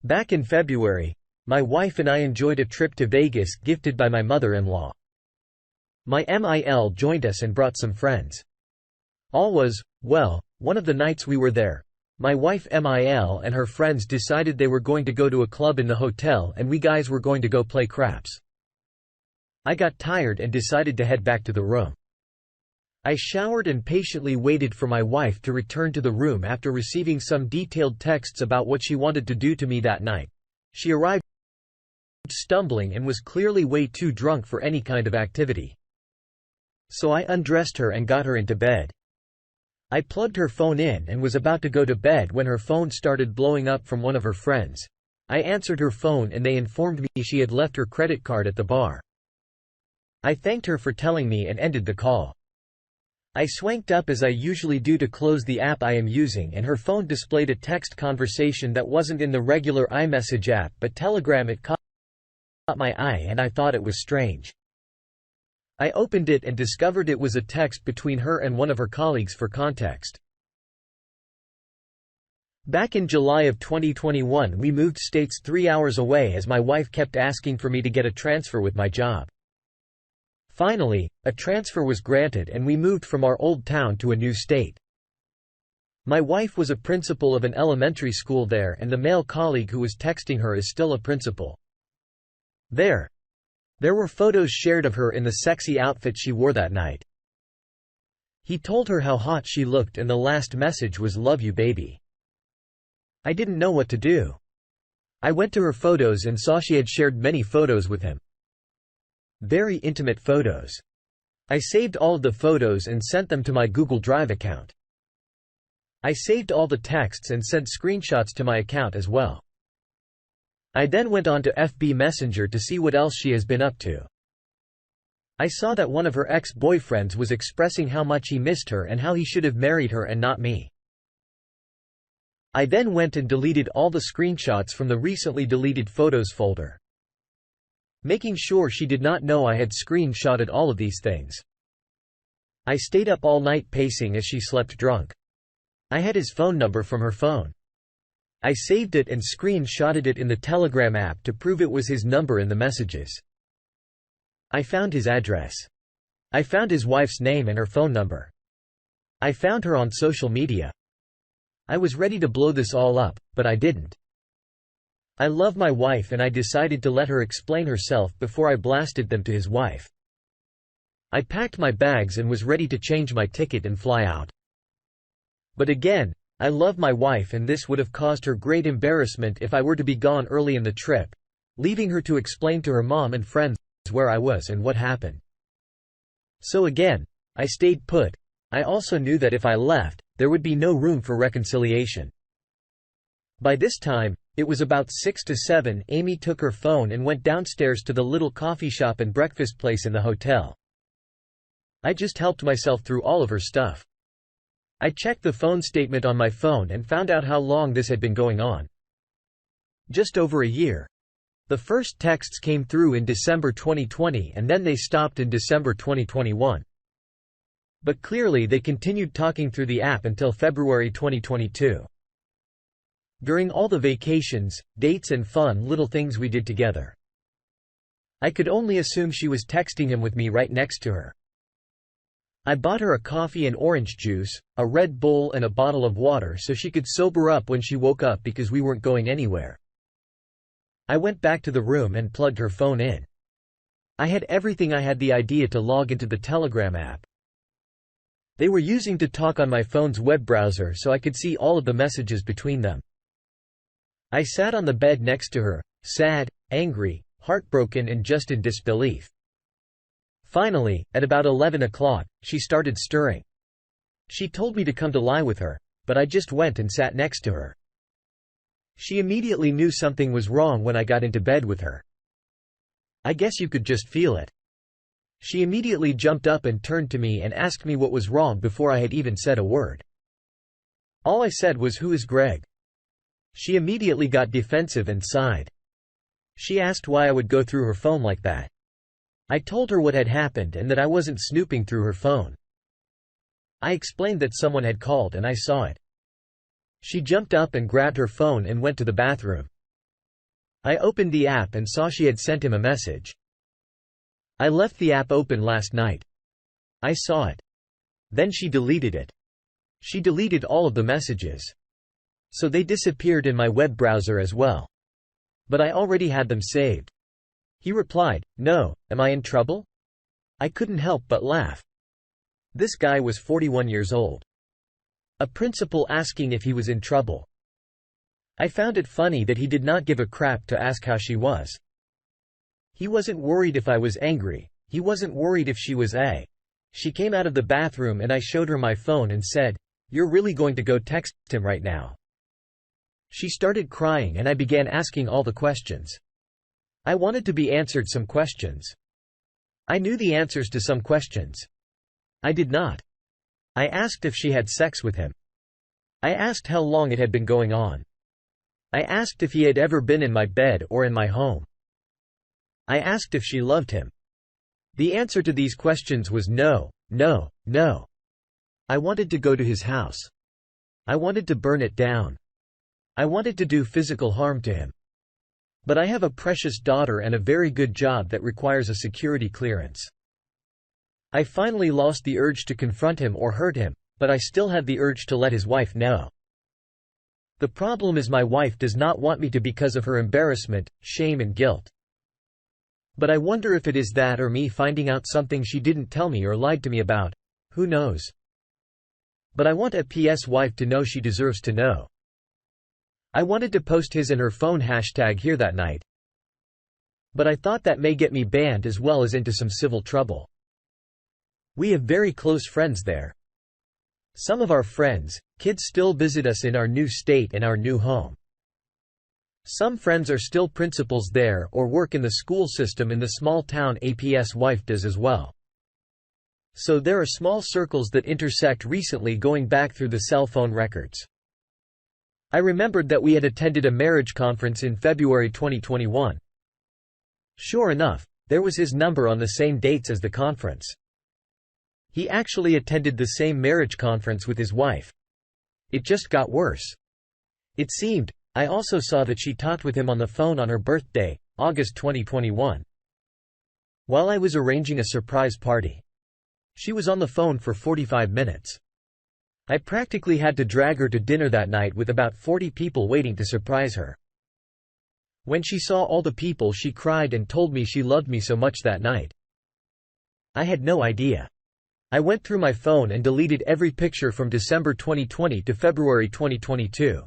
Back in February, my wife and I enjoyed a trip to Vegas gifted by my mother-in-law. My MIL joined us and brought some friends. All was well. One of the nights we were there, my wife MIL and her friends decided they were going to go to a club in the hotel and we guys were going to go play craps. I got tired and decided to head back to the room. I showered and patiently waited for my wife to return to the room after receiving some detailed texts about what she wanted to do to me that night. She arrived stumbling and was clearly way too drunk for any kind of activity. So I undressed her and got her into bed. I plugged her phone in and was about to go to bed when her phone started blowing up from one of her friends. I answered her phone and they informed me she had left her credit card at the bar. I thanked her for telling me and ended the call. I swanked up as I usually do to close the app I am using and her phone displayed a text conversation that wasn't in the regular iMessage app but Telegram. It caught my eye and I thought it was strange. I opened it and discovered it was a text between her and one of her colleagues. For context, back in July of 2021 we moved states 3 hours away as my wife kept asking for me to get a transfer with my job. Finally, a transfer was granted and we moved from our old town to a new state. My wife was a principal of an elementary school there and the male colleague who was texting her is still a principal. There were photos shared of her in the sexy outfit she wore that night. He told her how hot she looked and the last message was "Love you baby." I didn't know what to do. I went to her photos and saw she had shared many photos with him. Very intimate photos. I saved all of the photos and sent them to my Google Drive account. I saved all the texts and sent screenshots to my account as well. I then went on to FB Messenger to see what else she has been up to. I saw that one of her ex-boyfriends was expressing how much he missed her and how he should have married her and not me. I then went and deleted all the screenshots from the recently deleted photos folder, making sure she did not know I had screenshotted all of these things. I stayed up all night pacing as she slept drunk. I had his phone number from her phone. I saved it and screenshotted it in the Telegram app to prove it was his number in the messages. I found his address. I found his wife's name and her phone number. I found her on social media. I was ready to blow this all up, but I didn't. I love my wife and I decided to let her explain herself before I blasted them to his wife. I packed my bags and was ready to change my ticket and fly out. But again, I love my wife and this would have caused her great embarrassment if I were to be gone early in the trip, leaving her to explain to her mom and friends where I was and what happened. So again, I stayed put. I also knew that if I left, there would be no room for reconciliation. By this time, it was about 6 to 7. Amy took her phone and went downstairs to the little coffee shop and breakfast place in the hotel. I just helped myself through all of her stuff. I checked the phone statement on my phone and found out how long this had been going on. Just over a year. The first texts came through in December 2020 and then they stopped in December 2021. But clearly they continued talking through the app until February 2022. During all the vacations, dates and fun little things we did together. I could only assume she was texting him with me right next to her. I bought her a coffee and orange juice, a Red Bull and a bottle of water so she could sober up when she woke up because we weren't going anywhere. I went back to the room and plugged her phone in. I had everything. I had the idea to log into the Telegram app they were using to talk on my phone's web browser so I could see all of the messages between them. I sat on the bed next to her, sad, angry, heartbroken and just in disbelief. Finally, at about 11 o'clock, she started stirring. She told me to come to lie with her, but I just went and sat next to her. She immediately knew something was wrong when I got into bed with her. I guess you could just feel it. She immediately jumped up and turned to me and asked me what was wrong before I had even said a word. All I said was, "Who is Greg?" She immediately got defensive and sighed. She asked why I would go through her phone like that. I told her what had happened and that I wasn't snooping through her phone. I explained that someone had called and I saw it. She jumped up and grabbed her phone and went to the bathroom. I opened the app and saw she had sent him a message. I left the app open last night. I saw it. Then she deleted it. She deleted all of the messages. So they disappeared in my web browser as well. But I already had them saved. He replied, "No, am I in trouble?" I couldn't help but laugh. This guy was 41 years old. A principal asking if he was in trouble. I found it funny that he did not give a crap to ask how she was. He wasn't worried if I was angry, he wasn't worried if she was a. She came out of the bathroom and I showed her my phone and said, "You're really going to go text him right now?" She started crying and I began asking all the questions. I wanted to be answered some questions. I knew the answers to some questions. I did not. I asked if she had sex with him. I asked how long it had been going on. I asked if he had ever been in my bed or in my home. I asked if she loved him. The answer to these questions was no, no, no. I wanted to go to his house. I wanted to burn it down. I wanted to do physical harm to him. But I have a precious daughter and a very good job that requires a security clearance. I finally lost the urge to confront him or hurt him, but I still had the urge to let his wife know. The problem is my wife does not want me to because of her embarrassment, shame and guilt. But I wonder if it is that or me finding out something she didn't tell me or lied to me about. Who knows? But I want a PS wife to know she deserves to know. I wanted to post his and her phone hashtag here that night. But I thought that may get me banned as well as into some civil trouble. We have very close friends there. Some of our friends, kids still visit us in our new state and our new home. Some friends are still principals there or work in the school system in the small town APS wife does as well. So there are small circles that intersect recently going back through the cell phone records. I remembered that we had attended a marriage conference in February 2021. Sure enough, there was his number on the same dates as the conference. He actually attended the same marriage conference with his wife. It just got worse. It seemed, I also saw that she talked with him on the phone on her birthday, August 2021. While I was arranging a surprise party. She was on the phone for 45 minutes. I practically had to drag her to dinner that night with about 40 people waiting to surprise her. When she saw all the people, she cried and told me she loved me so much that night. I had no idea. I went through my phone and deleted every picture from December 2020 to February 2022.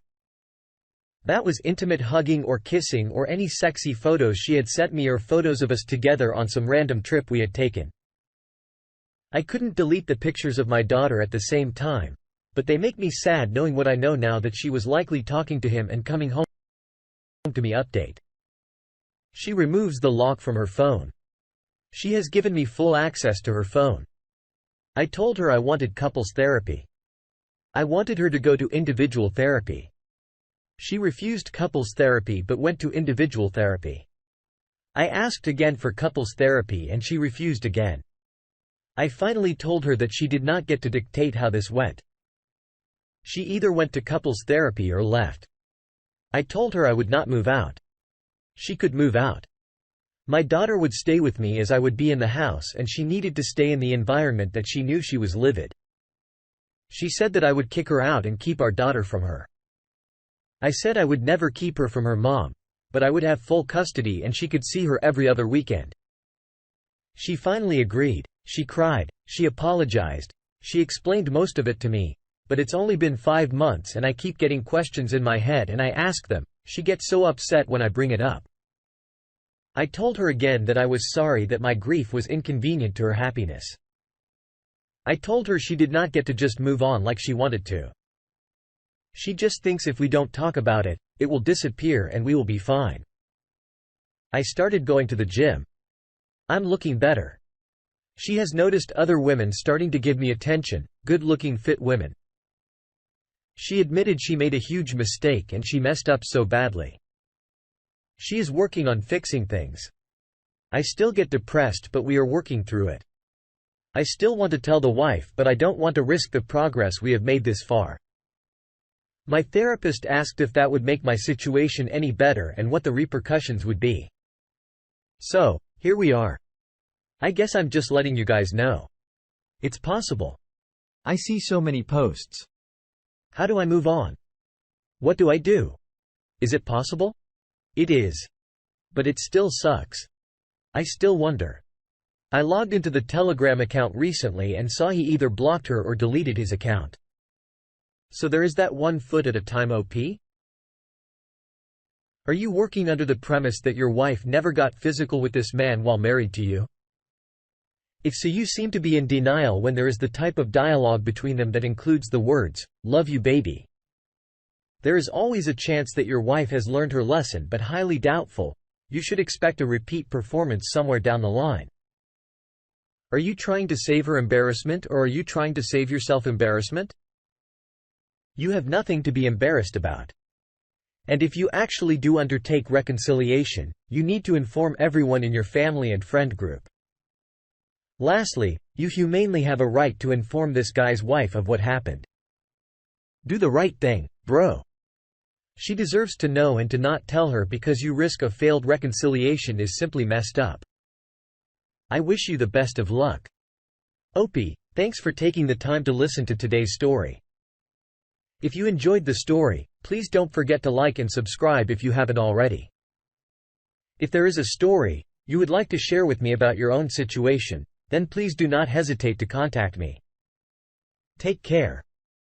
That was intimate hugging or kissing or any sexy photos she had sent me or photos of us together on some random trip we had taken. I couldn't delete the pictures of my daughter at the same time, but they make me sad knowing what I know now, that she was likely talking to him and coming home to me. Update. She removes the lock from her phone. She has given me full access to her phone. I told her I wanted couples therapy. I wanted her to go to individual therapy. She refused couples therapy but went to individual therapy. I asked again for couples therapy and she refused again. I finally told her that she did not get to dictate how this went. She either went to couples therapy or left. I told her I would not move out. She could move out. My daughter would stay with me as I would be in the house, and she needed to stay in the environment that she knew she was livid. She said that I would kick her out and keep our daughter from her. I said I would never keep her from her mom, but I would have full custody and she could see her every other weekend. She finally agreed. She cried, she apologized, she explained most of it to me, but it's only been 5 months and I keep getting questions in my head and I ask them. She gets so upset when I bring it up. I told her again that I was sorry that my grief was inconvenient to her happiness. I told her she did not get to just move on like she wanted to. She just thinks if we don't talk about it, it will disappear and we will be fine. I started going to the gym. I'm looking better. She has noticed other women starting to give me attention, good-looking fit women. She admitted she made a huge mistake and she messed up so badly. She is working on fixing things. I still get depressed, but we are working through it. I still want to tell the wife, but I don't want to risk the progress we have made this far. My therapist asked if that would make my situation any better and what the repercussions would be. So, here we are. I guess I'm just letting you guys know. It's possible. I see so many posts. How do I move on? What do I do? Is it possible? It is. But it still sucks. I still wonder. I logged into the Telegram account recently and saw he either blocked her or deleted his account. So there is that 1 foot at a time OP? Are you working under the premise that your wife never got physical with this man while married to you? If so, you seem to be in denial when there is the type of dialogue between them that includes the words, "Love you baby." There is always a chance that your wife has learned her lesson, but highly doubtful. You should expect a repeat performance somewhere down the line. Are you trying to save her embarrassment, or are you trying to save yourself embarrassment? You have nothing to be embarrassed about. And if you actually do undertake reconciliation, you need to inform everyone in your family and friend group. Lastly, you humanely have a right to inform this guy's wife of what happened. Do the right thing, bro. She deserves to know, and to not tell her because you risk a failed reconciliation is simply messed up. I wish you the best of luck. Opie, thanks for taking the time to listen to today's story. If you enjoyed the story, please don't forget to like and subscribe if you haven't already. If there is a story you would like to share with me about your own situation, then please do not hesitate to contact me. Take care.